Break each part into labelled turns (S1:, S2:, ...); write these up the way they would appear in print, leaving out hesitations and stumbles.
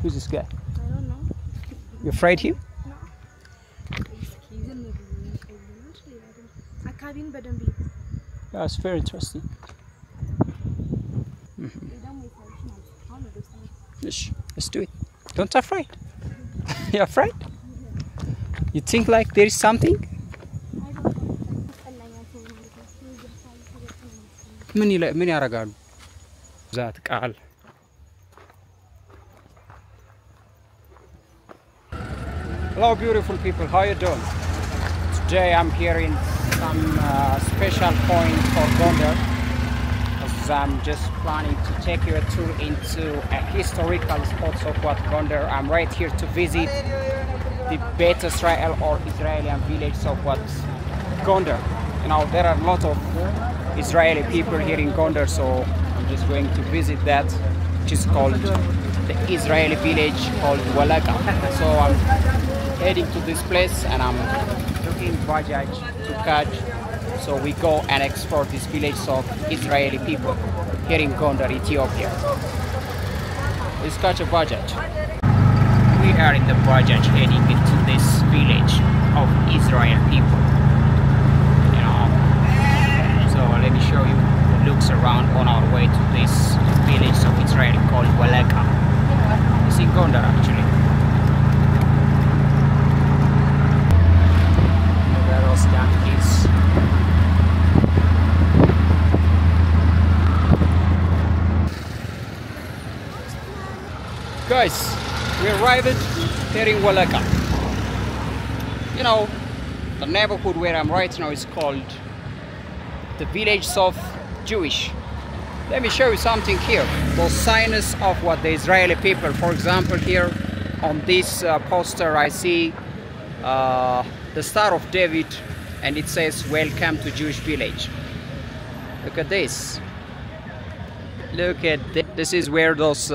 S1: Who's this guy?
S2: I don't know.
S1: You afraid him?
S2: No.
S1: Yeah, it's very interesting. Let's do it. Don't afraid. You afraid? You think like there is something? من يرجعوا ذات قال. Hello beautiful people, how you doing? Today I'm here in some special point for Gondar, as I'm just planning to take you a tour into a historical spots of what Gondar. I'm right here to visit the Beit Israel or Israeli village of what Gondar. You know, there are a lot of Israeli people here in Gondar, so I'm just going to visit that, which is called the Israeli village called Walaka. So I'm heading to this place and I'm looking Bajaj to catch, so we go and explore this village of Israeli people here in Gondar, Ethiopia. Let's catch a Bajaj. We are in the Bajaj heading into this village of Israeli people. You know, so let me show you the looks around on our way to this village of Israel called Walaka. It's in Gondar actually. Guys, we arrived here in Walaka. You know, the neighborhood where I'm right now is called the village of Jewish. Let me show you something here. Those signs of what the Israeli people, for example, here on this poster I see the Star of David, and it says welcome to Jewish village. Look at this. Look at this. This is where those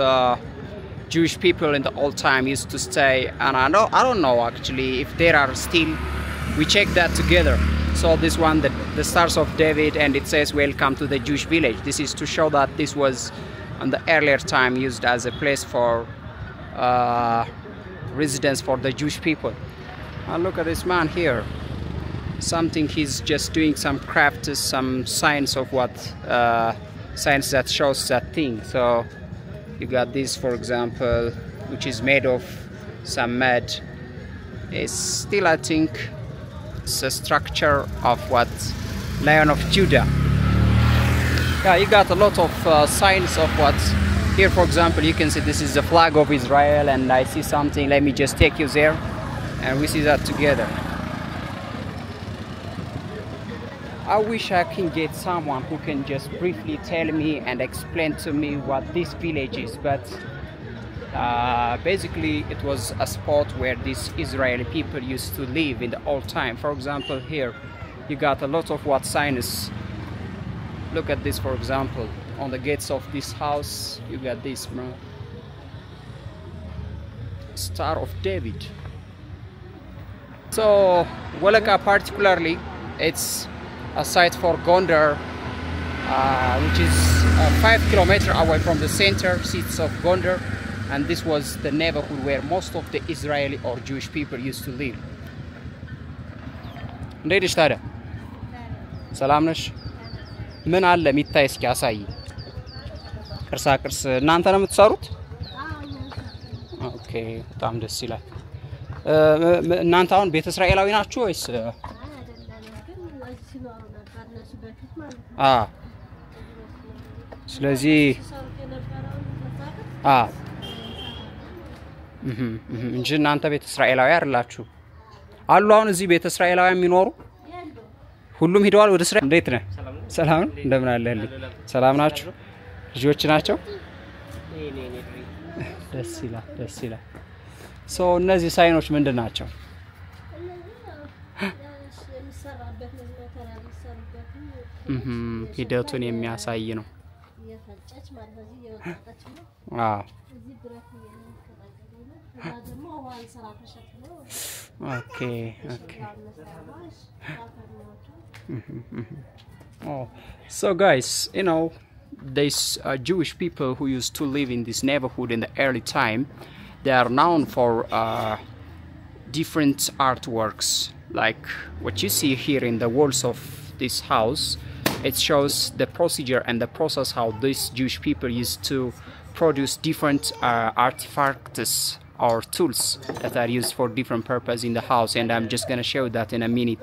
S1: Jewish people in the old time used to stay, and I don't know actually if there are still. We check that together. So this one, the Stars of David, and it says welcome to the Jewish village. This is to show that this was in the earlier time used as a place for residence for the Jewish people. And look at this man here. Something, he's just doing some craft, some science of what science that shows that thing. So you got this, for example, which is made of some mud. It's still, I think, it's a structure of what Lion of Judah. Yeah, you got a lot of signs of what. Here, for example, you can see this is the flag of Israel, and I see something. Let me just take you there, and we see that together. I wish I can get someone who can just briefly tell me and explain to me what this village is, but basically it was a spot where these Israeli people used to live in the old time. For example, here you got a lot of what signs. Look at this, for example, on the gates of this house you got this, bro. Star of David. So Walaka particularly, it's a site for Gondar, which is 5 kilometers away from the center seats of Gondar, and this was the neighborhood where most of the Israeli or Jewish people used to live. እንዴት ነሽ ታዲያ? ሰላም ነሽ? ምን አለ የሚታይ እስኪ አሳይ። ቅርሳ ቅርስ እናንተ ነው የምትሰሩት? ኦኬ፣ በጣም ደስ ይላል። እናንተ አሁን ቤተ እስራኤላዊ ናችሁ ወይስ? ስለዚህ እንጂ እናንተ ቤተ እስራኤላዊ አይደላችሁ አሉ። አሁን እዚህ ቤተ እስራኤላዊ የሚኖሩ ሁሉም ሄደዋል ወደ እስራኤል። እንዴት ነህ? ሰላም ነው? እንደምን አለህልኝ? ሰላም ናችሁ? ልጆች ናቸው? ደስ ይላል፣ ደስ ይላል። ሶ እነዚህ ሳይኖች ምንድን ናቸው? ሂደቱን የሚያሳይ ነው። ኦኬ ኦኬ። Oh, so guys, you know, these Jewish people who used to live in this neighborhood in the early time, they are known for different artworks, like what you see here in the walls of this house. It shows the procedure and the process how these Jewish people used to produce different artifacts or tools that are used for different purpose in the house, and I'm just gonna show that in a minute.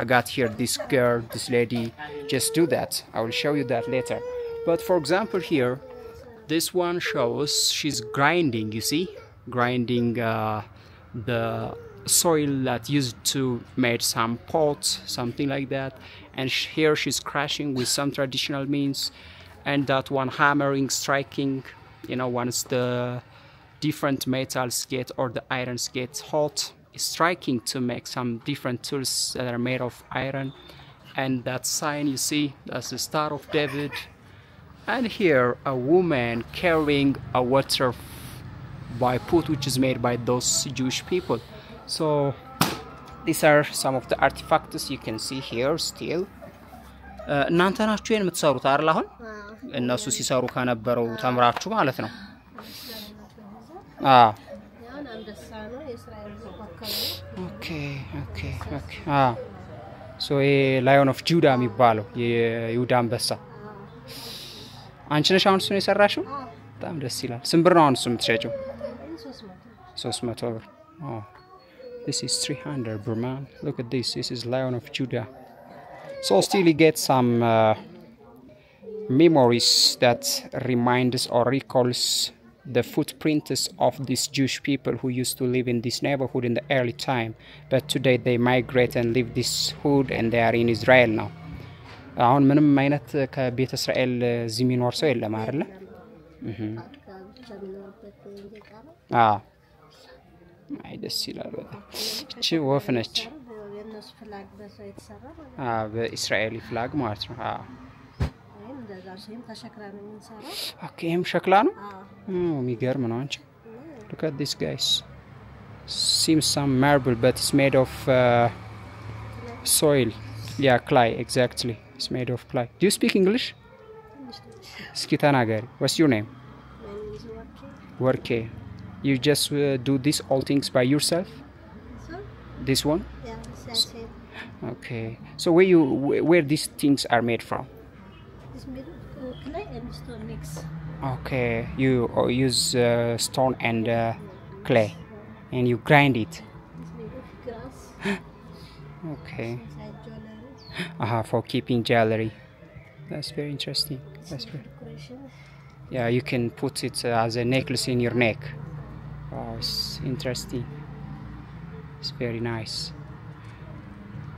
S1: I got here this girl, this lady, just do that. I will show you that later. But for example here, this one shows she's grinding, you see? Grinding the soil that used to make some pots, something like that. And here she's crashing with some traditional means. And that one hammering, striking, you know, once the different metals get or the irons get hot, striking to make some different tools that are made of iron. And that sign you see, that's the Star of David. And here a woman carrying a water by pot which is made by those Jewish people. So these are some of the artifacts you can see here still. እናንተ ናችሁ የምትሰሩት አይደል? አሁን እነሱ ሲሰሩ ከነበረው ተምራችሁ ማለት ነው። ኦኬ ሶ ላዮን ኦፍ ጁዳ የሚባለው የይሁዳ አንበሳ አንቺ ነሽ አሁን እሱን የሰራሽው? በጣም ደስ ይላል። ስንት ብር ነው አሁን እሱ የምትሸጪው? 300 ብር። This is 300 ብር man. Look at this. This is Lion of Judah. So still you get some memories that reminds or recalls the footprints of these Jewish people who used to live in this neighborhood in the early time, but today they migrate and leave this hood and they are in Israel now. አሁን ምንም አይነት ከቤተ እስራኤል እዚህ የሚኖር ሰው የለም አይደል? አይ ደስ ይላል በጣም። እቺ ወፍ ነች። በእስራኤሊ ፍላግ ማለት ነው። ኦኬ ይሄም ሸክላ ነው? የሚገርም ነው አንቺ። Look at this guys. Seems some marble but it's made of soil. Yeah, clay, exactly. It's made of clay. Do you speak English? እስኪ ተናገሪ. What's your name?
S2: My name is Warke.
S1: Warke. You just do this all things by yourself?
S2: So?
S1: This one?
S2: Yeah, that's it.
S1: Okay. So where these things are made from?
S2: It's made of clay and stone mix.
S1: Okay. You use stone and clay and you grind it.
S2: It's made of grass.
S1: Okay.
S2: Inside jewelry.
S1: For keeping jewelry. That's very interesting. That's very
S2: Decoration.
S1: Yeah, you can put it as a necklace in your neck. Oh, it's interesting. It's very nice.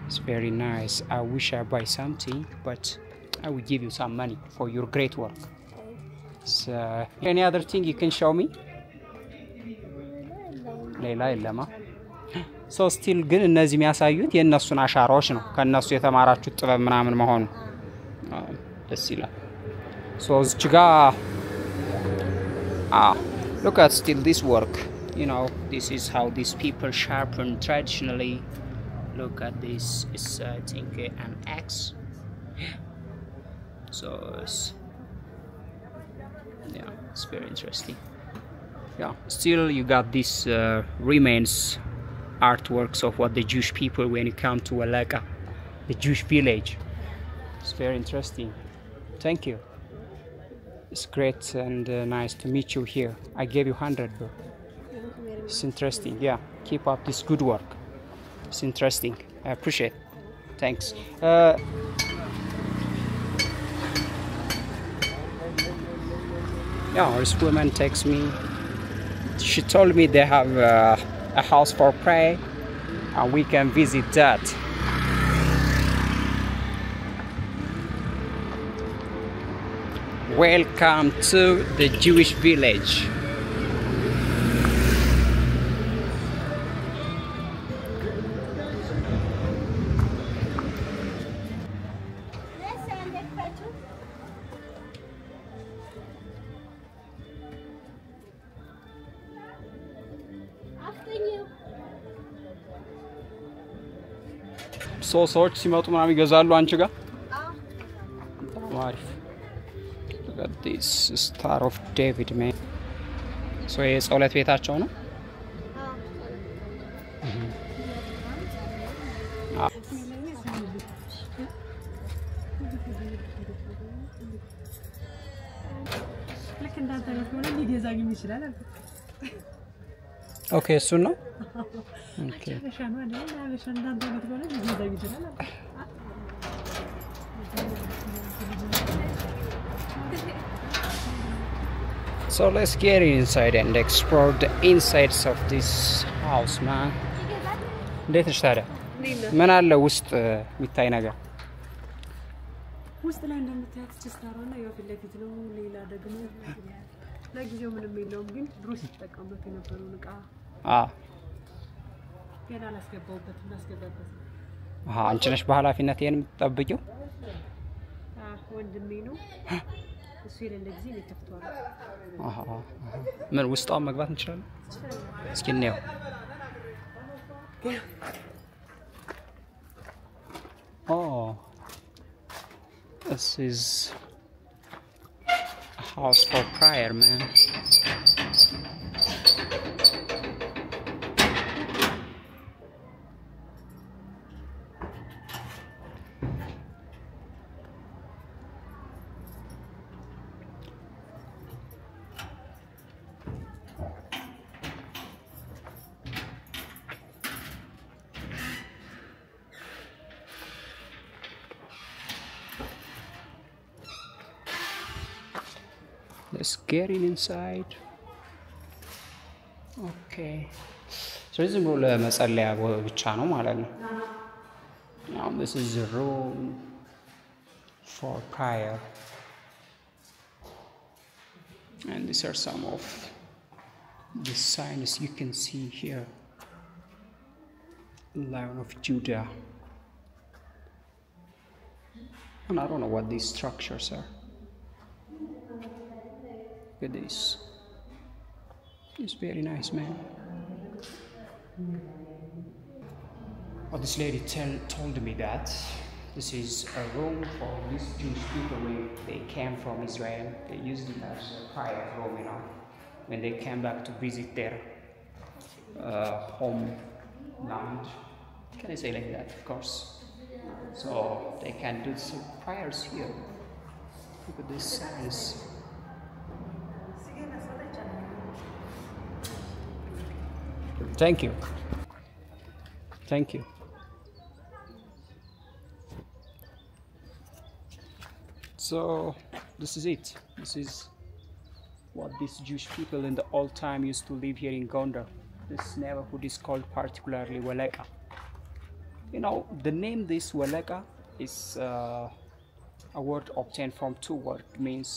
S1: It's very nice. I wish I buy something, but I will give you some money for your great work. So, any other thing you can show me? ሌላ የለማ። So still ግን እነዚህ የሚያሳዩት የነሱን አሻራዎች ነው። ከነሱ የተማራችሁት ጥበብ ምናምን መሆኑ ደስ ይላል። So እዚህ ጋር look at still this work. You know, this is how these people sharpen traditionally. Look at this. It's I think an axe. So it's very interesting. Yeah, still you got these remains artworks of what the Jewish people when you come to Alaka, the Jewish village. It's very interesting. Thank you. It's great and nice to meet you here. I gave you 100 bro. It's interesting. Yeah, keep up this good work. It's interesting. I appreciate it. Thanks. Yeah, this woman texts me. She told me they have a house for prayer and we can visit that. Welcome to the Jewish village. ሰዎች ሲመጡ ምናምን ይገዛሉ አንቺ ጋር? አሪፍ። Star of David, man. So it's all at ቤታቸው ነው Okay, እሱ ነው Okay. So let's get inside and explore the insides of this house, man. እንዴት ነሽ ታዲያ? ምን አለ ውስጥ የሚታይ ነገር?
S3: ውስጥ ላይ እንደምታዩት ችስታራና የፊት ለፊት ነው። ሌላ ደግሞ ለጊዜው ምንም የለውም ግን ድሮ ሲጠቀሙበት የነበረው ዕቃ ገና አላስገባውበት እናስገባበት።
S1: አንቺ ነሽ በኃላፊነት ይሄን የምትጠብቂው?
S3: ወንድሜ ነው እሱ የሌለ ጊዜ ይተፍቷል።
S1: ምን ውስጣው መግባት እንችላለን? እስኪ እንየው። Oh, this is a house for prayer, man. Let's get it inside. Okay. So this is ለመጸለያ ብቻ ነው ማለት ነው። Now this is the room for prayer. And these are some of the signs you can see here. Lion of Judah. And I don't know what these structures are. Look at this. It's very nice, man. Well, this lady told me that this is a room for these Jewish people when they came from Israel. They used it as a prayer room, you know, when they came back to visit their homeland. Can I say like that? Of course. So they can do some prayers here. Look at this size. Thank you. Thank you. So this is it. This is what these Jewish people in the old time used to live here in Gondar. This neighborhood is called particularly Waleka. You know, the name this Waleka is a word obtained from two words, means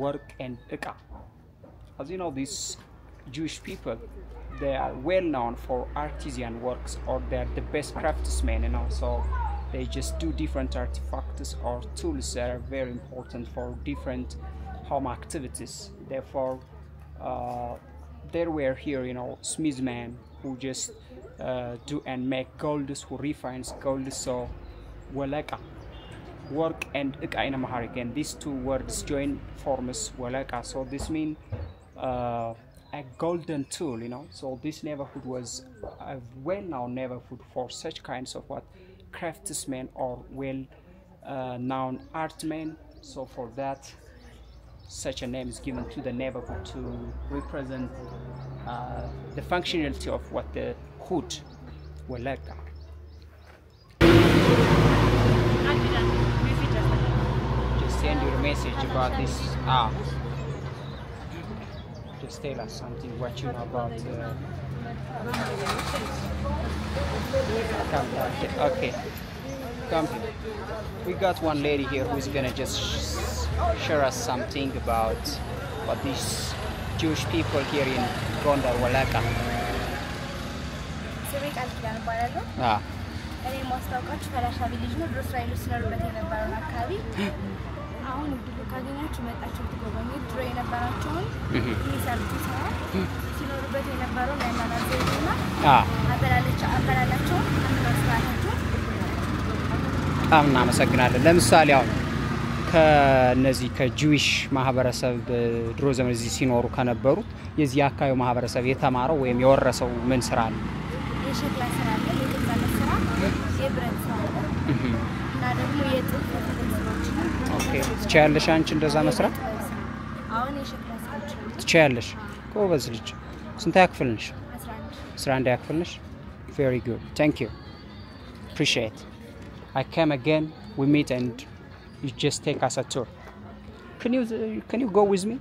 S1: work and ika. As you know, these Jewish people, they are well known for artisan works, or they are the best craftsmen, you know, so they just do different artifacts or tools that are very important for different home activities. Therefore, there were here, you know, smithsmen who just do and make gold, who refines gold. So waleka, work and ika in Amharic, and these two words join forms waleka. So this means a golden tool, you know. So this neighborhood was a well-known neighborhood for such kinds of craftsmen or well-known artmen. So for that, such a name is given to the neighborhood to represent the functionality of what the hood were like. Just send your message about this. Just tell us something, what you know about. Come here. Okay. Come here. We got one lady here who is gonna just share us something about what these Jewish people here in Gondar Waleka.
S4: እኔ ማስታወቃችሁ ፈላሻ ቪሌጅ ነው። ድሮ እስራኤሎች ሲኖሩበት የነበረውን አካባቢ አሁን እድሉ ካገኛችሁ መጣችሁ ትጎበኙ። ድሮ የነበራቸውን የሚሰሩት ስራ ሲኖሩበት የነበረውን ያናናር ዘይትና አበላላቸውን አመራራቸው
S1: በጣም እናመሰግናለን። ለምሳሌ አሁን ከነዚህ ከጁዊሽ ማህበረሰብ ድሮ ዘመን እዚህ ሲኖሩ ከነበሩት የዚህ አካባቢ ማህበረሰብ የተማረው ወይም የወረሰው ምን ስራ አለ?
S4: የሸክላ ስራ አለ፣ የጥበብ ስራ፣ የብረት ስራ እና ደግሞ የጥልፍ ስራዎች።
S1: ኦኬ ትችያለሽ አንቺ እንደዛ መስራት?
S4: አሁን የሸክላ ስራዎች
S1: ትችያለሽ? ጎበዝ ልጅ። ስንት ያክፍል ነሽ? 11 ያክፍል ነሽ? Very good. Thank you. Appreciate. I come again. We meet and you just take us a tour. Can you go with me?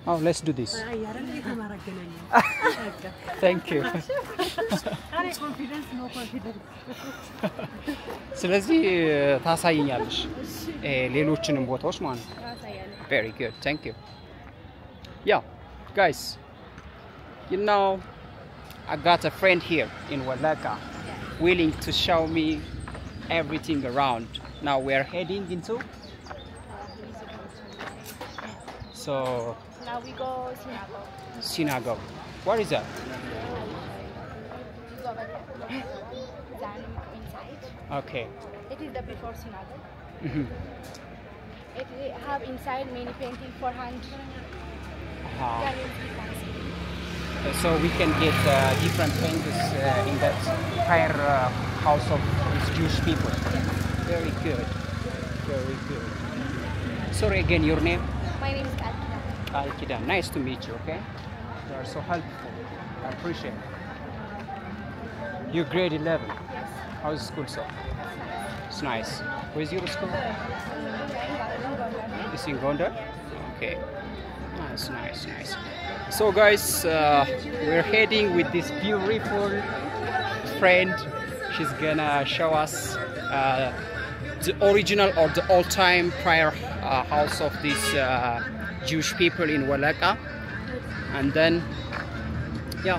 S1: Oh, let's do this. Thank you. ስለዚህ ታሳይኛለሽ ሌሎችንም ቦታዎች ማለት ነው። Very good. Thank you. Yeah, guys. You know, I got a friend here in Wallaka willing to show me everything around. Now we are heading into. So
S4: now we go
S1: synagogue. What is that?
S4: inside.
S1: Okay.
S4: It is the before synagogue. It have inside many painting for hand.
S1: So we can get different paintings in that prior house of these Jewish people. Very good. Very good. Sorry again, your name?
S4: My name is Kalkidan.
S1: Kalkidan. Nice to meet you, okay? You are so helpful. I appreciate it. You're grade 11?
S4: Yes.
S1: How's school so? It's nice. Where's your school? It's in Gondar? Okay. Nice, nice, nice. So guys, we're heading with this beautiful friend. She's gonna show us the original or the old-time prior house of these Jewish people in Wallaka. And then, yeah,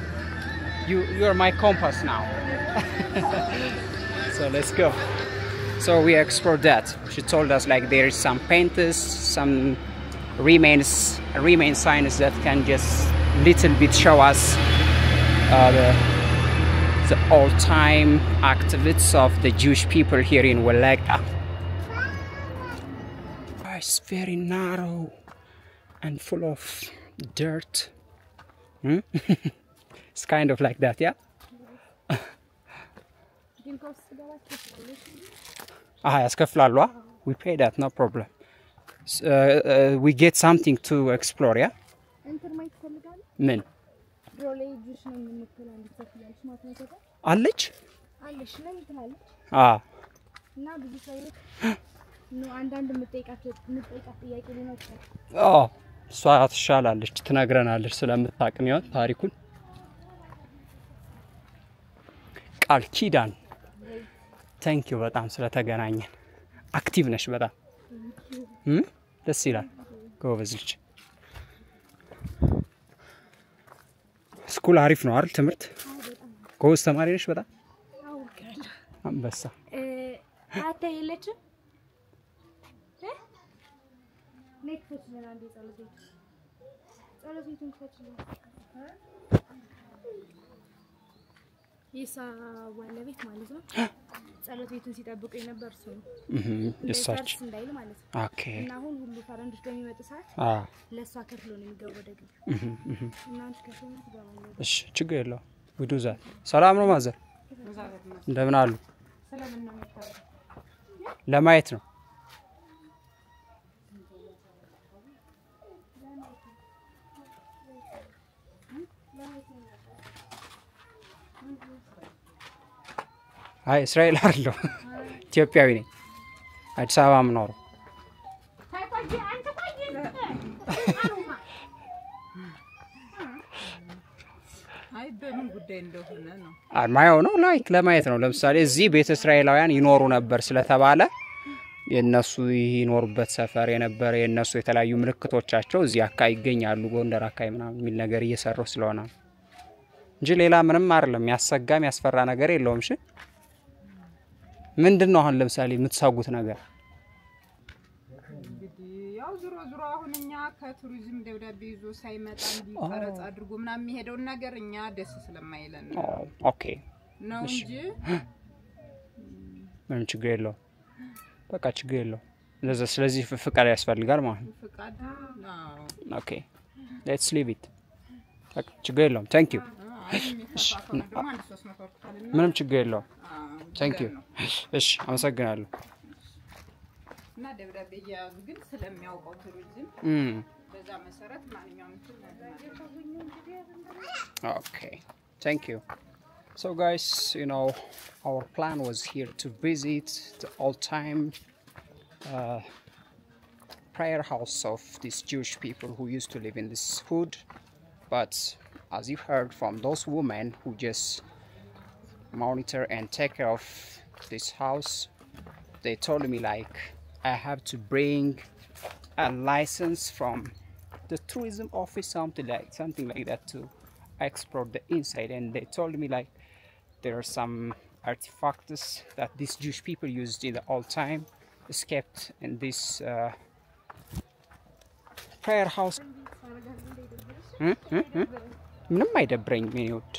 S1: you're my compass now. So let's go. So we explored that. She told us like there is some painters, some remain signs that can just little bit show us the old-time activities of the Jewish people here in Wallaka. It's very narrow and full of dirt. It's kind of like that, yeah? ያስከፍላሉ። We pay that, no problem. We get something to explore, yeah? ምን አለች?
S4: እና ብዙ ሰዎች አንዳንድ የምጠይቃት ጥያቄ ሊኖር ይችላል።
S1: እሷ ትሻላለች፣ ትነግረናለች ስለምታውቅም ይሆን ታሪኩን። ቃልኪዳን thank you በጣም ስለተገናኘን። አክቲቭ ነሽ በጣም ደስ ይላል። ጎበዝ ልጅ። ስኩል አሪፍ ነው አይደል? ትምህርት ጎበዝ ተማሪ ነሽ በጣም። አንበሳ
S4: አታ የለችም ኔክስት ምን አንዴ ጸሎቴን ከችሎ ይሳ ባለቤት ማለት ነው። ጸሎት ቤቱን ሲጠብቁ የነበር እሱ ነው። እሳቸው እንዳይል ማለት ነው። ኦኬ። እና አሁን ሁሉ ፈረንጆች በሚመጡ ሰዓት ለሷ ከፍሎ ነው የሚገባው ደግሞ። እና አንቺ ከፍሎ ነው ትገባለሽ።
S1: እሺ ችግር የለውም። ውዱዛ ሰላም ነው ማዘር? እንደምን አሉ?
S3: ሰላም ነው የሚታየው።
S1: ለማየት ነው። አይ እስራኤል አይደለም ኢትዮጵያዊ ነኝ። አዲስ አበባ የምኖረው።
S3: አይ በምን ጉዳይ እንደሆነ ነው።
S1: ማየው ነው ላይክ ለማየት ነው። ለምሳሌ እዚህ ቤተ እስራኤላውያን ይኖሩ ነበር ስለተባለ የነሱ ይኖርበት ሰፈር የነበረ የነሱ የተለያዩ ምልክቶቻቸው እዚህ አካባቢ ይገኛሉ። ጎንደር አካባቢ ምናምን የሚል ነገር እየሰሩ ስለሆነ እንጂ ሌላ ምንም አይደለም። ያሰጋም ያስፈራ ነገር የለውም። እሺ ምንድነው አሁን ለምሳሌ የምትሳጉት ነገር?
S3: እንግዲህ ያው ዙሮ አሁንኛ ከቱሪዝም ደብዳቤ ይዞ ሳይመጣ እንዲቀረጽ አድርጎ ምናምን የሚሄደው ነገር እኛ ደስ ስለማይለን ነው።
S1: ኦኬ
S3: ነው እንጂ
S1: ምን ችግር የለውም። በቃ ችግር የለውም። ስለዚህ ፍቃድ ያስፈልጋል ማለት ነው
S3: ፍቃድ
S1: ኦኬ let's leave it በቃ ችግር የለውም thank you ምንም ችግር የለውም thank you እሺ አመሰግናለሁ
S5: እና ደብዳቤ ያዙ ግን ስለሚያውቀው ቱሪዝም በዛ መሰረት ማንኛውም
S1: okay thank you so guys you know our plan was here to visit the old time prayer house of these Jewish people who used to live in this hood but as you heard from those women who just monitor and take care of this house they told me like I have to bring a license from the tourism office something like that to explore the inside and they told me like there are some artifacts that these Jewish people used in the old time escaped in this prayer house ምንም አይደብረኝ ሚኒውት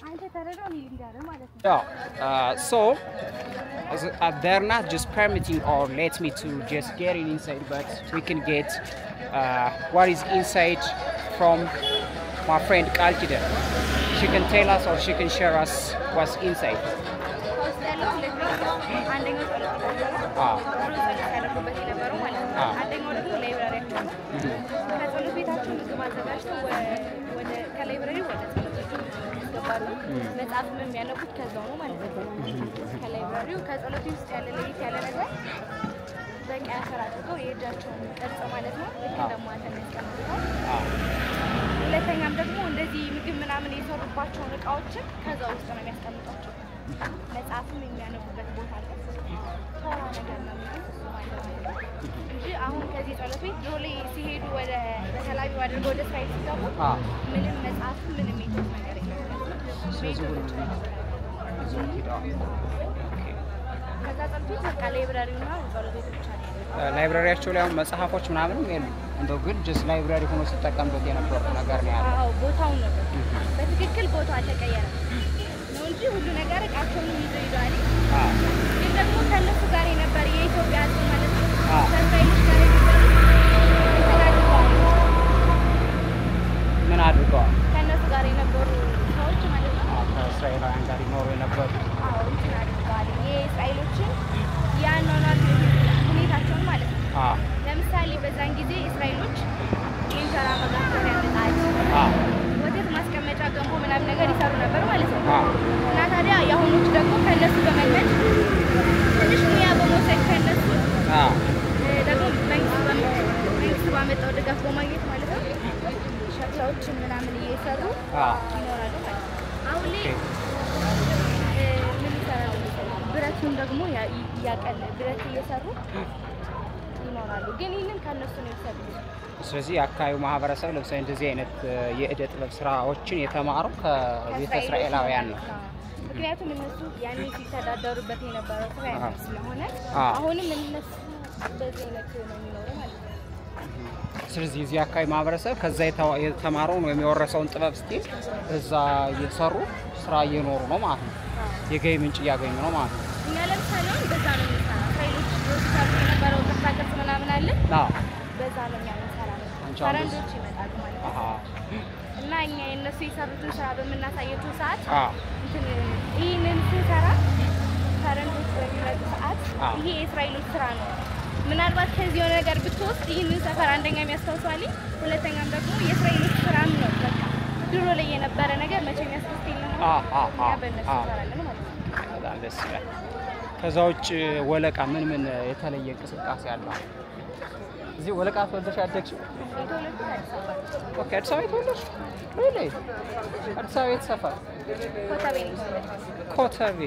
S1: so they're not just permitting or let me to just get in inside but we can get what is inside from my friend Kalkida she can tell us or she can share us what's inside
S4: መጽሐፍ የሚያነቡት ከዛው ነው ማለት ነው ከላይብራሪው ከጸሎት ውስጥ ያለ ለይት ያለ ነገር በቃ ያሰራጨው የእጃቸውን ቅርጽ ማለት ነው እንደማ ተነስተው ሁለተኛም ደግሞ እንደዚህ ምግብ ምናምን የሰሩባቸውን እቃዎችን ከዛው ውስጥ ነው የሚያስቀምጧቸው መጽሐፍም የሚያነቡበት ቦታ አለ ቶራ ነገር ነው እንጂ አሁን ከዚህ ጸሎት ቤት ዶሌ ሲሄዱ ወደ በተላቢው አድርገው ወደ ሳይት ሲገቡ ምንም መጽሐፍ ምንም ይተስ ነገር
S1: ላይብራሪያቸው ላይ መጽሐፎች ምናምን የሉም እንደው ግን just ላይብራሪ ሆኖ ሲጠቀምበት የነበረው ነገር ነው ያለው
S4: አዎ ቦታው ነው በትክክል ቦታው አልተቀየረም ነው እንጂ ሁሉ ነገር እቃቸውን ይዘው ይዟል ግን ደግሞ ከነሱ ጋር የነበር የኢትዮጵያ ህዝብ ማለት ነው ከእስራኤሎች ጋር የነበር
S1: ምን አድርገዋል
S4: ከነሱ ጋር የነበሩ ሰዎች ማለት ነው
S1: ከእስራኤላውያን ጋር ይኖሩ የነበሩ
S4: አዎ ይችላል የእስራኤሎችን ያኗኗር ሁኔታቸውን ማለት ነው ለምሳሌ በዛን ጊዜ እስራኤሎች የእንጀራ መጋገሪያ ምጣድ ወተት ማስቀመጫ ገንቦ ምናምን ነገር ይሰሩ ነበር ማለት ነው እና ታዲያ የአሁኖቹ ደግሞ ከነሱ በመልመድ ትንሽ ሙያ በመውሰድ ከነሱ ደግሞ መንግስት ባመጣው ድጋፍ በማግኘት ማለት ነው ሸክላዎችን ምናምን እየሰሩ ይኖራሉ ማለት ነው አሁን ላይ ምን ይሰራሉ ብረቱን ደግሞ ያቀለ ብረት እየሰሩ ይኖራሉ ግን ይሄንን ከነሱ ነው የሰሩት
S1: ስለዚህ አካባቢው ማህበረሰብ ለምሳሌ እንደዚህ አይነት የእደ ጥበብ ስራዎችን የተማረው ከቤተ እስራኤላውያን ነው
S4: ምክንያቱም እነሱ ያኔ ሲተዳደሩበት የነበረው ስራ ስለሆነ አሁንም እነሱ በዚህ አይነት ነው የሚኖረው ማለት ነው
S1: ስለዚህ እዚህ አካባቢ ማህበረሰብ ከዛ የተማረው ነው የሚወረሰውን ጥበብ ስቲል እዛ እየሰሩ ስራ እየኖሩ ነው ማለት ነው የገቢ ምንጭ ያገኙ ነው ማለት ነው
S4: እኛ ለምሳሌ በዛ ነው የሚሰራው እስራኤሎች ሮስታር የነበረው ተፋቀስ ምናምን አለ በዛ ነው የሚሰራው ፈረንጆች ይመጣሉ ማለት ነው እና እኛ የነሱ የሰሩትን ስራ በመናሳየው ሰዓት ይሄንን ሲሰራ ፈረንጆች በሚመጡ ሰዓት ይሄ የእስራኤሎች ስራ ነው ምናልባት ከዚህ የሆነ ነገር ብትወስድ ይሄንን ሰፈር አንደኛ የሚያስታውሳል ሁለተኛም ደግሞ የእስራኤሎች ስራም ነው በቃ ድሮ ላይ የነበረ ነገር መቼም ያስደስተኝ ነው ያ በእነሱ ሰራለን ማለት ነው
S1: በጣም ደስ ይላል ከዛ ውጭ ወለቃ ምን የተለየ እንቅስቃሴ አለው እዚህ ወለቃ ተወልደሽ ያደግሽው ኦኬ አዲስ አበባ ተወልደሽ really አዲስ አበባ ሰፈር ኮተቤ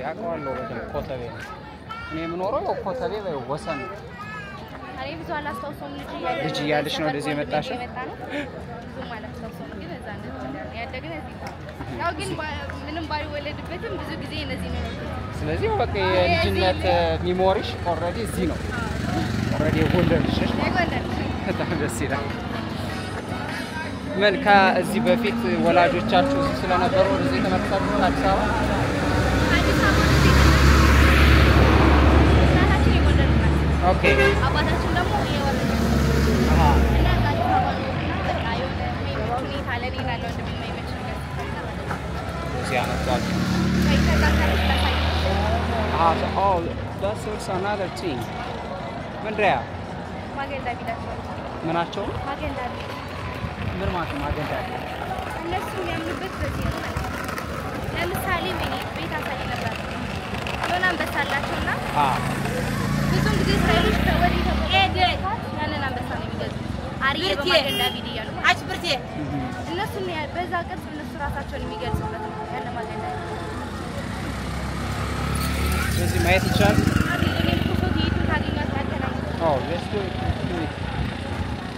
S1: አውቀዋለሁ በደንብ ኮተቤ እኔ የምኖረው ኮተቤ ወሰን
S4: አሬ ብዙ አላስታውሰውም
S1: ልጅ እያለሽ ነው እንደዚህ የመጣሽው
S4: ብዙ አላስታውሰውም ግን እዛ ነው ያደግነው እዚህ ያው ግን ምንም ባይወለድበትም ብዙ ጊዜ እነዚህ ነው
S1: ስለዚህ በቃ የልጅነት ሚሞሪሽ ኦሬዲ እዚህ ነው ኦሬዲ ወለድሽ በጣም ደስ ይላል ምን ከዚህ በፊት ወላጆቻችሁ እዚህ ስለነበሩ እዚህ ተመጣጣችሁ አዲስ አበባ
S4: እናታችን የወለዱት
S1: ኦኬ
S4: አባታችን
S1: Oh, that's also another thing. ምንድነው?
S4: ማገንዳ ቢላቸው
S1: ምናቸው?
S4: ማገንዳ
S1: ምን ማለት ነው ማገንዳ?
S4: እነሱ የሚያምኑበት በዚህ ነው ማለት ነው። ለምሳሌ ቤት አሳይ ነበር የሆነ አንበሳ አላቸውና ብዙም ጊዜ እስራኤሎች ከወዲህ ተቆጣጣ ያንን አንበሳ ነው የሚገዙት። አሪዬ በማገንዳ ቪዲዮ ያሉ አጭብርቴ እነሱ በዛ ቅርጽ እነሱ ራሳቸውን የሚገልጹበት ነው ያለ ማገንዳ።
S1: ስለዚህ ማየት ይቻላል። Oh, let's do it.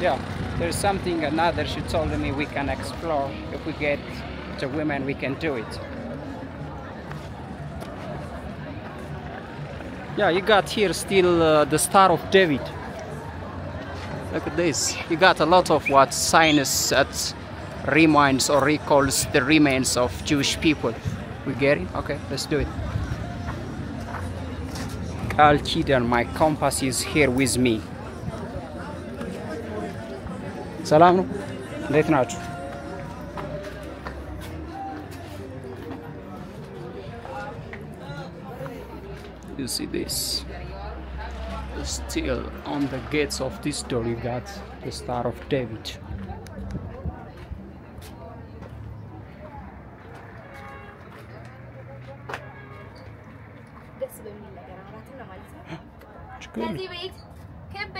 S1: Yeah, there's something another she told me we can explore. If we get the women, we can do it. Yeah, you got here still the Star of David. Look at this. You got a lot of what science that reminds or recalls the remains of Jewish people. We get it? Okay, let's do it. Al Kidan, my compass is here with me. Salam. እንዴት ናችሁ? You see this? Still on the gates of this door you got the Star of David.
S4: ከዚህ ቤት ከቤ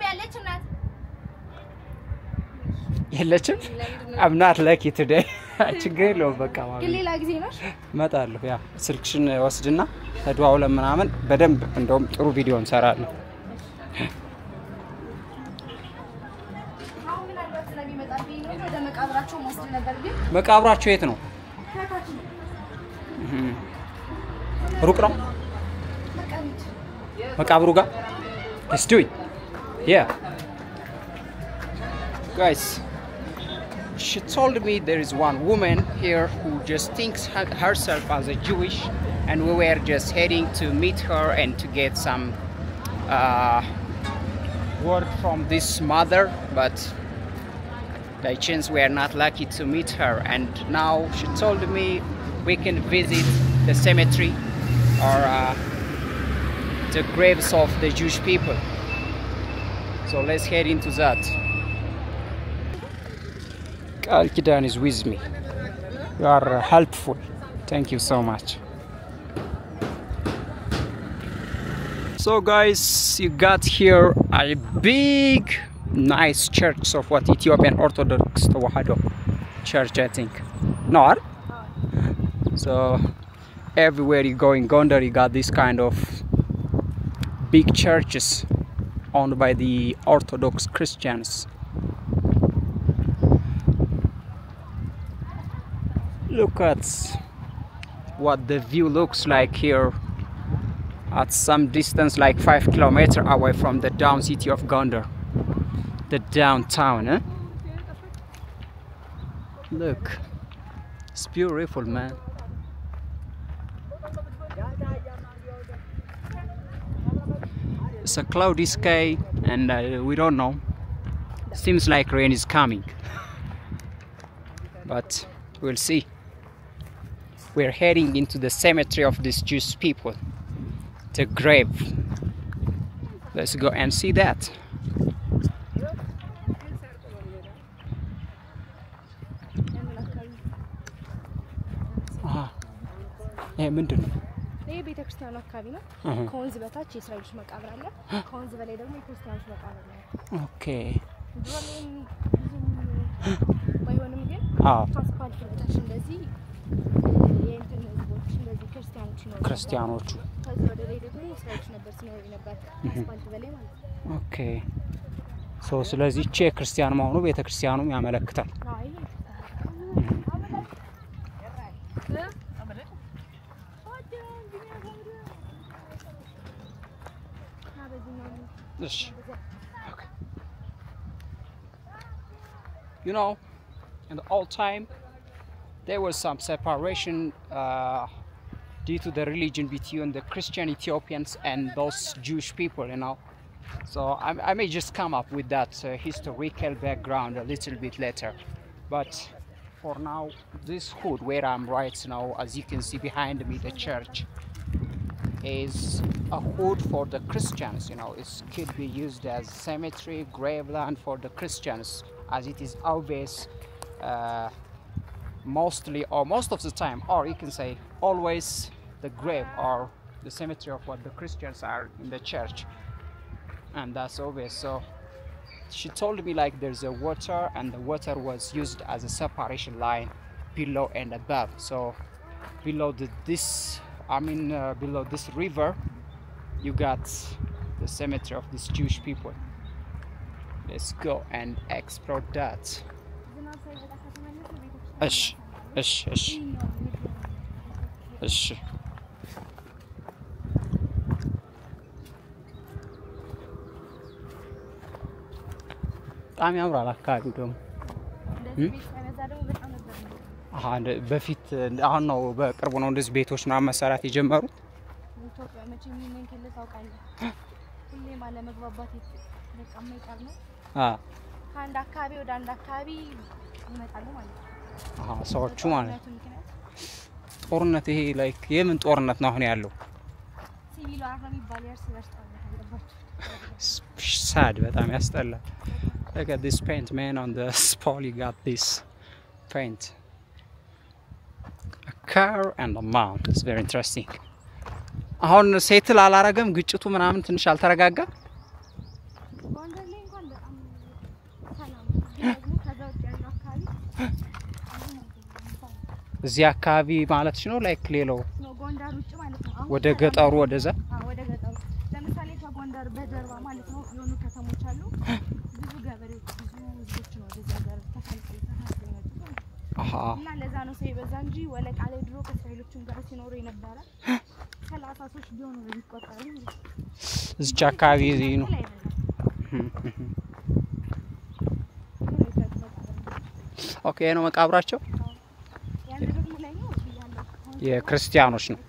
S4: ያለች ናት
S1: የለችም? I'm not lucky today. ችግር የለውም በቃ ማለት
S4: ግን ሌላ ጊዜ ነው
S1: እመጣለሁ። ያ ስልክሽን ወስድና ተደዋውለን ምናምን በደንብ እንደውም ጥሩ ቪዲዮ እንሰራለን።
S4: አሁን ምን አልባት ስለሚመጣብኝ ነው ወደ መቃብራቸው ወስድ ነበር ግን
S1: መቃብራቸው የት ነው? ሩቅ ነው መቃብሩ ጋር? Let's do it. Yeah. Guys, she told me there is one woman here who just thinks herself as a Jewish, and we were just heading to meet her and to get some word from this mother, but by chance we are not lucky to meet her, and now she told me we can visit the cemetery or the graves of the Jewish people. So let's head into that. Al Kidan is with me. You are helpful. Thank you so much. So guys, you got here a big nice church of what Ethiopian Orthodox Tewahedo Church, I think. No? So everywhere you go in Gondar you got this kind of big churches owned by the Orthodox Christians. Look at what the view looks like here at some distance like 5 kilometers away from the down city of Gondar, the downtown. Look, it's beautiful, man. It's a cloudy sky and we don't know. Seems like rain is coming, but we'll see. We're heading into the cemetery of these Jewish people, the grave. Let's go and see that. ምንድን ነው?
S4: ይሄ ቤተክርስቲያኑ አካባቢ ነው። ከወንዝ በታች የእስራኤሎች መቃብር አለ። ከወንዝ በላይ ደግሞ የክርስቲያኖች መቃብር ነው።
S1: ኦኬ።
S4: ባይሆንም ግን አስፋልት በታች እንደዚህ የእንትን ህዝቦች እንደዚህ ክርስቲያኖች ነው።
S1: ክርስቲያኖቹ
S4: ከዛ ወደ ላይ ደግሞ እስራኤሎች ነበር ሲኖሩ ነበር አስፋልት በላይ ማለት ነው።
S1: ኦኬ። ሶ ስለዚህ ክርስቲያን መሆኑ ቤተክርስቲያኑ ያመለክታል። Okay. You know, in the old time, there was some separation due to the religion between the Christian Ethiopians and those Jewish people, you know. So I may just come up with that historical background a little bit later. But for now, this hood where I'm right now, as you can see behind me, the church, is a hood for the Christians. You know, it could be used as cemetery, graveland for the Christians, as it is obvious mostly or most of the time, or you can say always, the grave or the cemetery of what the Christians are in the church, and that's obvious. So she told me like there's a water, and the water was used as a separation line below and above. So below below this river you got the cemetery of these Jewish people. Let's go and explore that. Ish. በጣም ያምራል አካባቢው ደግሞ በፊት አሁን ነው በቅርቡ ነው እንደዚህ ቤቶች ነው መሰራት የጀመሩት።
S4: ኢትዮጵያ መቼም ምን ከለ ታውቃለህ ሁሌ ማለት መግባባት በጣም ይቀር ነው። ከአንድ አካባቢ ወደ አንድ አካባቢ ይመጣሉ ማለት ነው። ሰዎቹ ማለት ጦርነት ይሄ ላይክ የምን ጦርነት ነው አሁን ያለው? ሲቪል ዋር ነው የሚባለው እርስ በርስ
S1: sad በጣም ያስጠላል። Look at this paint, man. On the spot you got this paint, a car and a mount. It's very interesting. አሁን ሴትል አላረገም ግጭቱ ምናምን ትንሽ አልተረጋጋ? ጎንደር ላይ እንኳን በጣም ሰላም ነው። ከዛው ያለው አካባቢ እዚህ አካባቢ ማለትሽ ነው ላይክ ሌላው ነው ጎንደር ውጭ ማለት ነው። ወደ ገጠሩ ወደዛ ወደ ገጠሩ ለምሳሌ ከጎንደር በጀርባ ማለት ነው የሆኑ ከተሞች አሉ። ብዙ ገበሬዎች ብዙ ህዝቦች ነው ወደዛ ጋር ተፈልፈው እና ለዛ ነው ሰው ይበዛ እንጂ ወለቃ ላይ ድሮ ከእስራኤሎችም ጋር ሲኖሩ የነበረ 33 ቢሆኑ ነው የሚቆጠሩ። እዚህ አካባቢ ነው ኦኬ ነው መቃብራቸው የክርስቲያኖች ነው።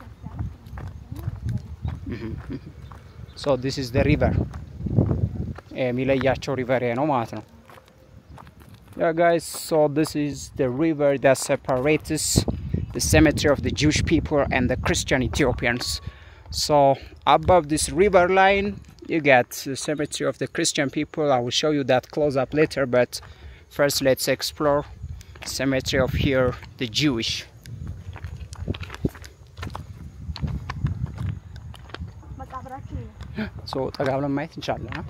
S1: So this is the river. የሚለያቸው ሪቨር ነው ማለት ነው። Yeah guys, so this is the river that separates the cemetery of the Jewish people and the Christian Ethiopians. So above this river line you get the cemetery of the Christian people. I will show you that close up later, but first let's explore cemetery of here the Jewish. So ጠጋብለን ማየት እንችላለን።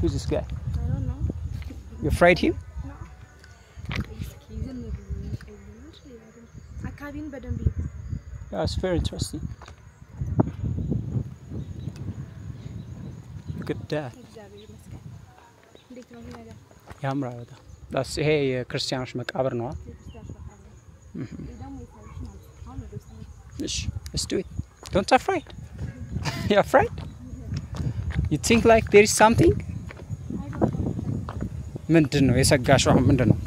S1: Who's this guy? I don't know. You afraid him? No. Yeah, it's very interesting. Look at that. ያምራል በጣም። That's ይሄ የክርስቲያኖች መቃብር ነው። Let's do it. Don't afraid. You're afraid? You think like there is something? ምንድነው የሰጋሽው? አሁን ምንድነው?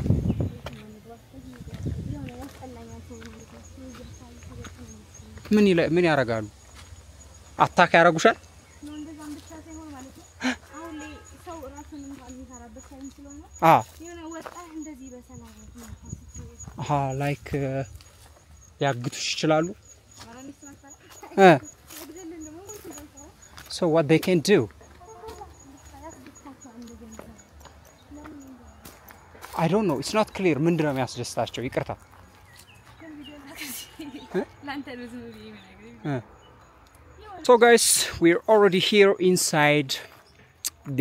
S1: ምን ያረጋሉ? አታክ ያረጉሻል? ነው እንደዛም ብቻ ሳይሆን ማለት ነው። አሁን ላይ ሰው ራሱን እንኳን ይሰራበት ሳይሆን ስለሆነ የሆነ ወጣ እንደዚህ በሰላም ነው። ላይክ ያግቱሽ ይችላሉ? So what they can do? I don't know. It's not clear. ምንድነው የሚያስደስታቸው? ይቅርታ። So guys, we're already here inside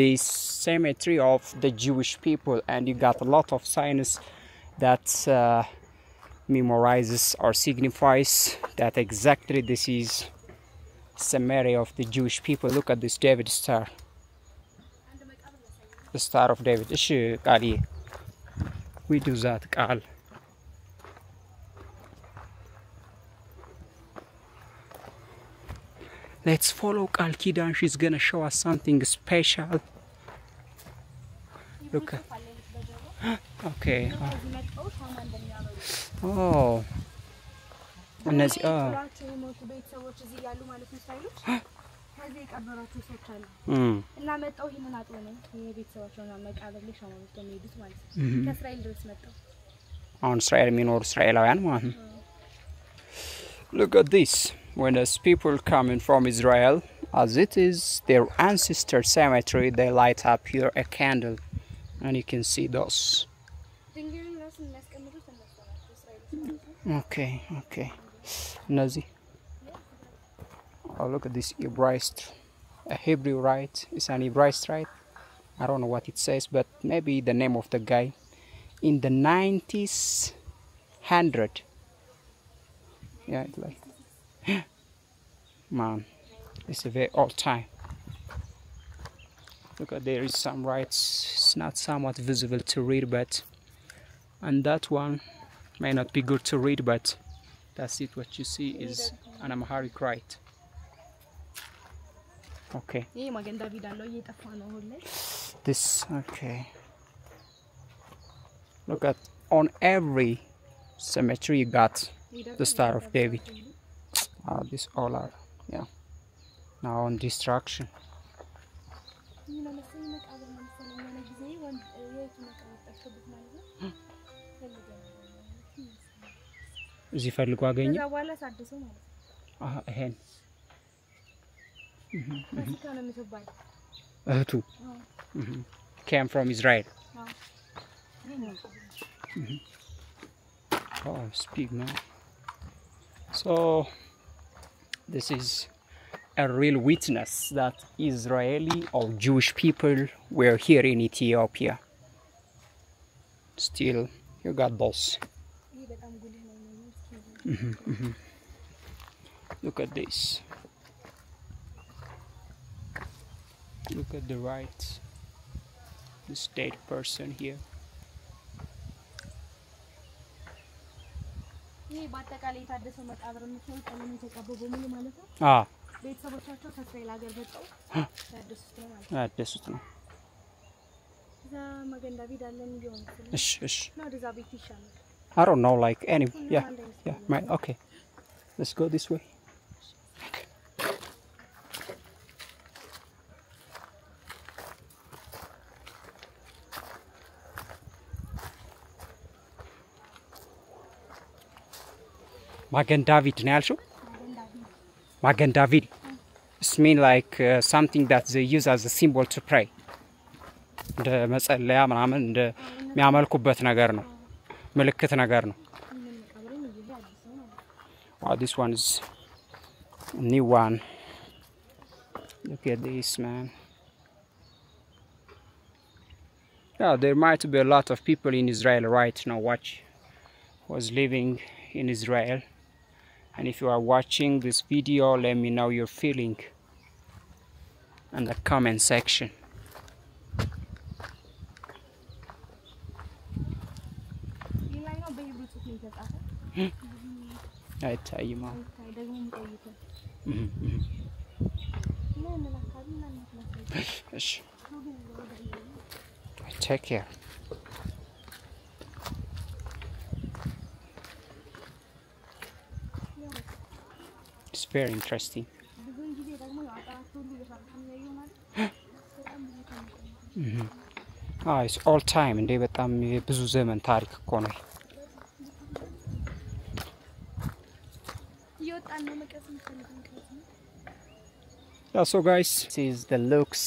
S1: this cemetery of the Jewish people, and you got a lot of signs that memorizes or signifies that exactly this is cemetery of the Jewish people. Look at this David star, the star of David. Ishi qali we do that qal. Let's follow Qal Kidan. She's gonna show us something special. Look at okay. Oh እነዚህ ቤተሰቦች እዚህ ያሉ ማለት ነው ስታይሎች ከዚህ የቀበራቸው ሰዎች አሉ እና መጣው ይሄንን አጥወነኝ የቤተሰቦቻቸውን መቃብር ላይ ሻማ መስጠው የሚሄዱት ማለት ነው። ከእስራኤል ድረስ መጣው። አሁን እስራኤል የሚኖሩ እስራኤላውያን ማለት ነው። Look at this. When as people coming from Israel, as it is their ancestor cemetery, they light up here a candle, and you can see those. Okay. Nazi. Oh, look at this Hebraist, a Hebrew rite. It's an Hebraist rite. I don't know what it says, but maybe the name of the guy. In the 90s, 100. Yeah, it's like, man, it's a very old time. Look at, there is some rites. It's not somewhat visible to read, but, and that one may not be good to read, but that's it. What you see is an Amharic rite. Okay. This, okay. Look at, on every cemetery you got the Star of David. This all are, yeah, now on destruction. እዚህ ፈልጎ አገኘ ይሄን እህቱ came from Israel. Oh, it's big, man. So this is a real witness that Israeli or Jewish people were here in Ethiopia. Still, you got those. Look at this. Look at the right. This dead person here. I don't know, like any, yeah, okay. Let's go this way. Magen David, Magen David. It means like something that they use as a symbol to pray. The መጸለያ ምናምን እንደ የሚያመልኩበት ነገር ነው። ምልክት ነገር ነው። Wow, this one is a new one. Look at this, man. Yeah, there might be a lot of people in Israel right now was living in Israel. And if you are watching this video, let me know your feeling in the comment section. I tell you, Mom. Take care. It's very interesting. It's all time and በጣም ብዙ ዘመን ታሪክ እኮ ነው። Yeah, so guys, this is the looks.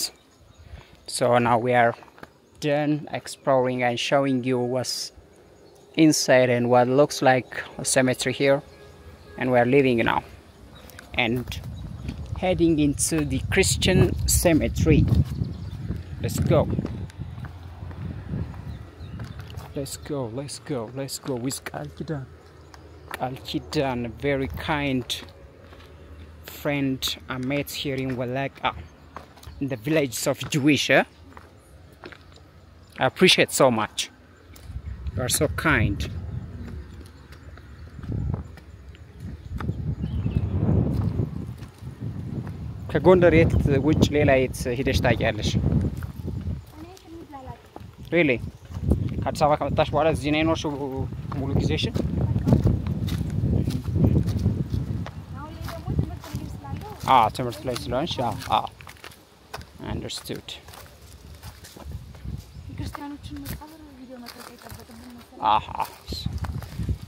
S1: So now we are done exploring and showing you what's inside and what looks like a cemetery here, and we are leaving now and heading into the Christian cemetery. Let's go with Al-Kidan, a very kind friend I met here in Walaga, in the villages of Jewish. I appreciate so much. You are so kind. ከጎንደር የት ውጭ ሌላ የት ሄደሽ ታውቂያለሽ? Really? ከአዲስ አበባ ከመጣሽ በኋላ እዚህ ነው የኖርሽው ሙሉ ጊዜሽን? ትምህርት ላይ ስለሆንሽ understood.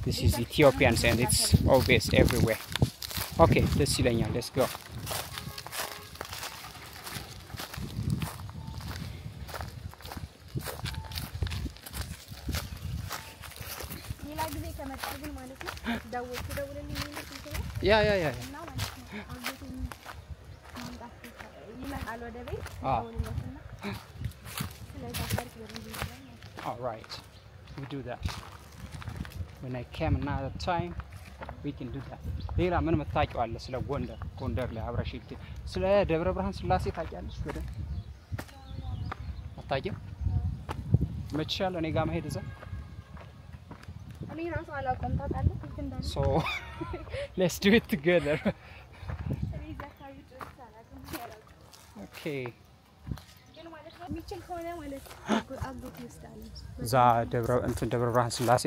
S1: This is Ethiopians and it's obvious everywhere. Okay, ደስ ይለኛል. Let's go.
S4: ሌላ ጊዜ ከመጣህ ግን ማለት ነው ደውልልኝ
S1: ያ
S4: እና ማለት ነው አጎቴን ማምጣት ይመጣል ወደ ቤት ደውልለትና ስለዛ ታሪክ በደንብ ይላል።
S1: All right, we do that. When I came another time, we can do that. ሌላ ምን መታቂው አለ ስለ ጎንደር ላይ አብረሽ ስለ ደብረ ብርሃን ስላሴ ታውቂያለሽ? ወደ አታውቂም? መችሻል እኔ ጋር መሄድ እዛ
S4: እኔ ራሱ አላውቅም ታውቃለህ እንት እንዳለ
S1: so let's do it together.
S4: እኔ ዘካሪ ድረስ አላውቅም ያለው
S1: Okay.
S4: ግን ማለት ነው የሚችል ከሆነ ማለት አጎት ይወስዳል።
S1: እዛ ደብረ ብርሃን ስላሴ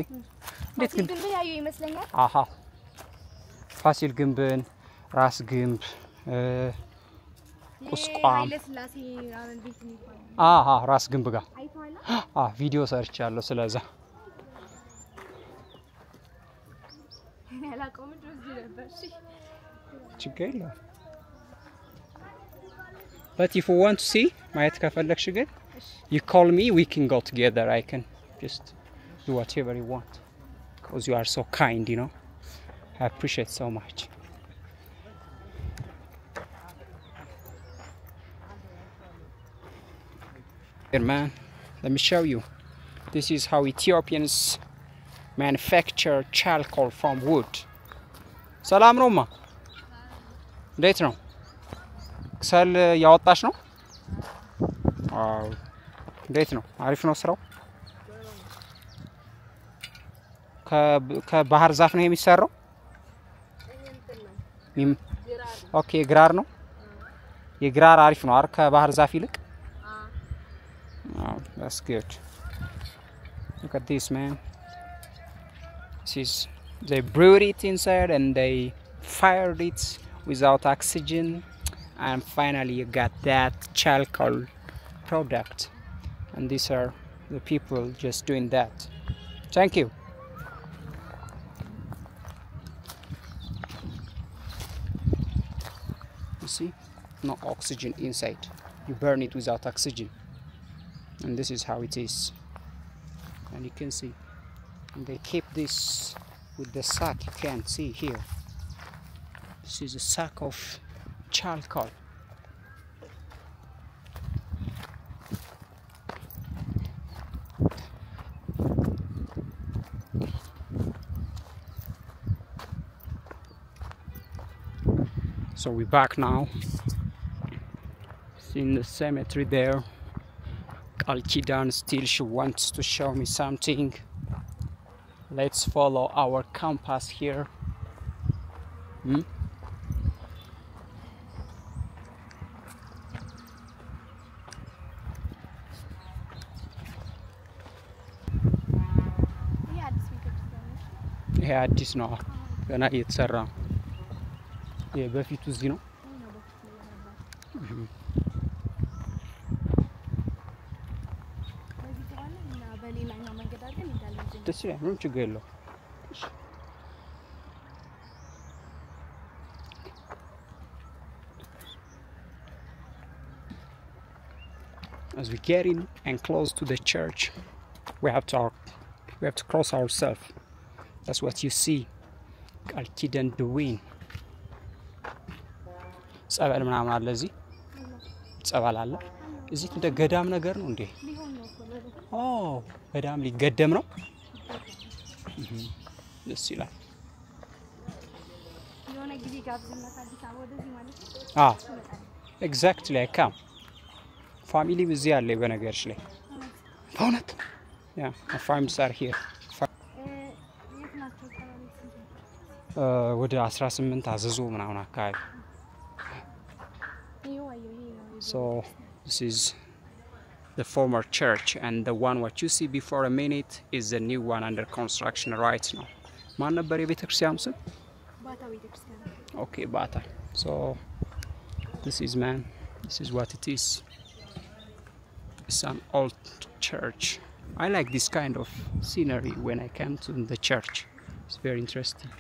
S1: እንዴት ግን
S4: ያዩ ይመስለኛል።
S1: አሃ ፋሲል ግንብን ራስ ግንብ ቁስቋም
S4: ለስላሴ አሁን ቤት ነው
S1: አሃ ራስ ግንብ ጋር
S4: አይቷላ
S1: ቪዲዮ ሰርቻለሁ ስለዛ
S4: ያላቆም ድረስ ነበር እሺ
S1: ችግር የለውም but if you want to see ማየት ከፈለግሽ ግን you call me we can go together I can just do whatever you want because you are so kind you know I appreciate so much. Here man, let me show you. This is how Ethiopians manufacture charcoal from wood. ሰላም ነው ማ እንዴት ነው? ክሰል ያወጣሽ ነው? አዎ እንዴት ነው? አሪፍ ነው ስራው? ከባህር ዛፍ ነው የሚሰራው? ኦኬ ግራር ነው? የግራር አሪፍ ነው አይደል? ከባህር ዛፍ ይልቅ? That's good. Look at this man. They brewed it inside and they fired it without oxygen and finally you got that charcoal product and these are the people just doing that. Thank you. You see, no oxygen inside, you burn it without oxygen and this is how it is and you can see and they keep this with the sack you can see here. This is a sack of charcoal. So we're back now. In the cemetery there. Al-Kidan still she wants to show me something. Let's follow our compass here. ይሄ አዲስ ነው ገና እየተሰራ ነው። ይሄ በፊቱ እዚህ ነው። ደስ ይላል ምንም ችግር የለውም። As we get in and close to the church, we have to cross ourselves. That's what you see. Al-Kidan doing. ጸበል ምናምን አለ እዚህ ጸበል አለ እዚህ እንደ ገዳም ነገር ነው እንዴ? ኦ ገዳም ሊገደም ነው። ደስ ይላል።
S4: የሆነ ጊዜ ጋብዘና አዲስ አበባ ወደዚህ ማለት ነው።
S1: ኤግዛክትሊ አይ ካም ፋሚሊ እዚህ አለ በነገርሽ ላይ በእውነት ያ ፋሚሊስ አር ሂር ወደ 18 አዘዞ ምናምን አካባቢ So this is the former church and the one what you see before a minute is the new one under construction right now. ማን ነበር የቤተክርስቲያኑ ስም?
S4: ባታ ቤተክርስቲያን።
S1: Okay, Bata. So this is man, this is what it is. It's an old church. I like this kind of scenery when I come to the church. It's very interesting.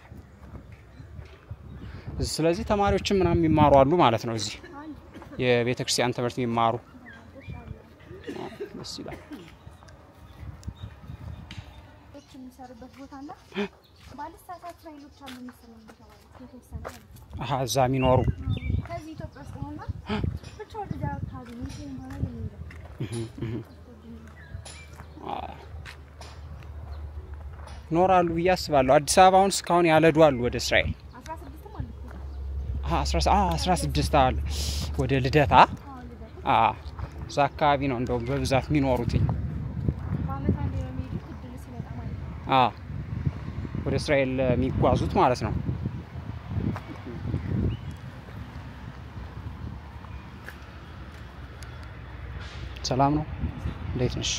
S1: ስለዚህ ተማሪዎችም ምናምን የሚማሩ አሉ ማለት ነው እዚህ የቤተክርስቲያን ትምህርት የሚማሩ ደስ ይላል።
S4: የሚሰሩበት ቦታና ባለሳሳት እስራኤሎች አሉ መሰለኝ የተወሰነ
S1: እዛ የሚኖሩ
S4: ከዚህ ኢትዮጵያ ውስጥ ነውና ብቻ ወደዛ አካባቢ ነው ማለት ነው።
S1: ኖራሉ ብዬ አስባለሁ። አዲስ አበባ አሁን እስካሁን ያለዱ አሉ ወደ እስራኤል 16 አለ ወደ ልደታ እዛ አካባቢ ነው እንደው በብዛት የሚኖሩት። ወደ እስራኤል የሚጓዙት ማለት ነው። ሰላም ነው። እንዴት ነሽ?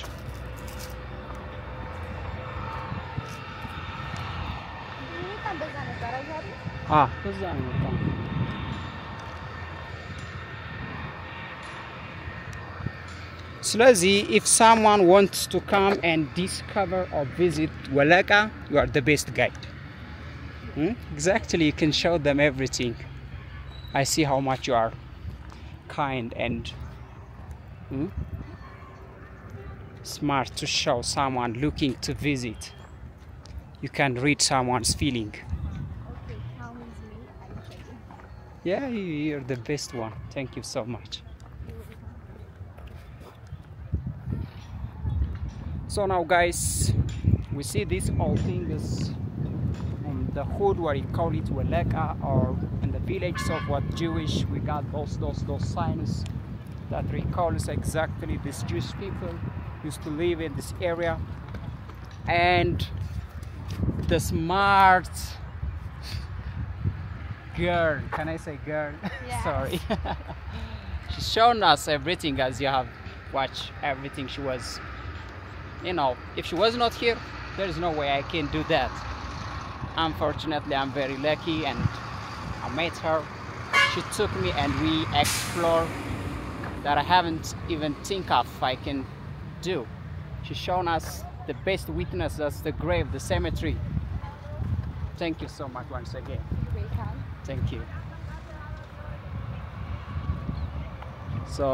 S1: በዛ ነው በጣም ስለዚህ if someone wants to come and discover or visit Weleka, you are the best guide. Exactly, you can show them everything. I see how much you are kind and smart to show someone looking to visit. You can read someone's feeling.
S4: Okay, how is me? I'm checking.
S1: Yeah, you're the best one. Thank you so much. So now guys, we see this whole thing is on the hood where you call it Weleka, or in the village of what Jewish, we got those signs that recalls exactly these Jewish people used to live in this area. And the smart girl, can I say girl?
S4: Yeah.
S1: Sorry. She's shown us everything, as you have watched everything. She was, you know, if she was not here, there is no way I can do that. Unfortunately, I'm very lucky and I met her. She took me and we explored that I haven't even think of I can do. She's shown us the best witnesses, the grave, the cemetery. Thank you so much once again.
S4: You're welcome.
S1: Thank you. So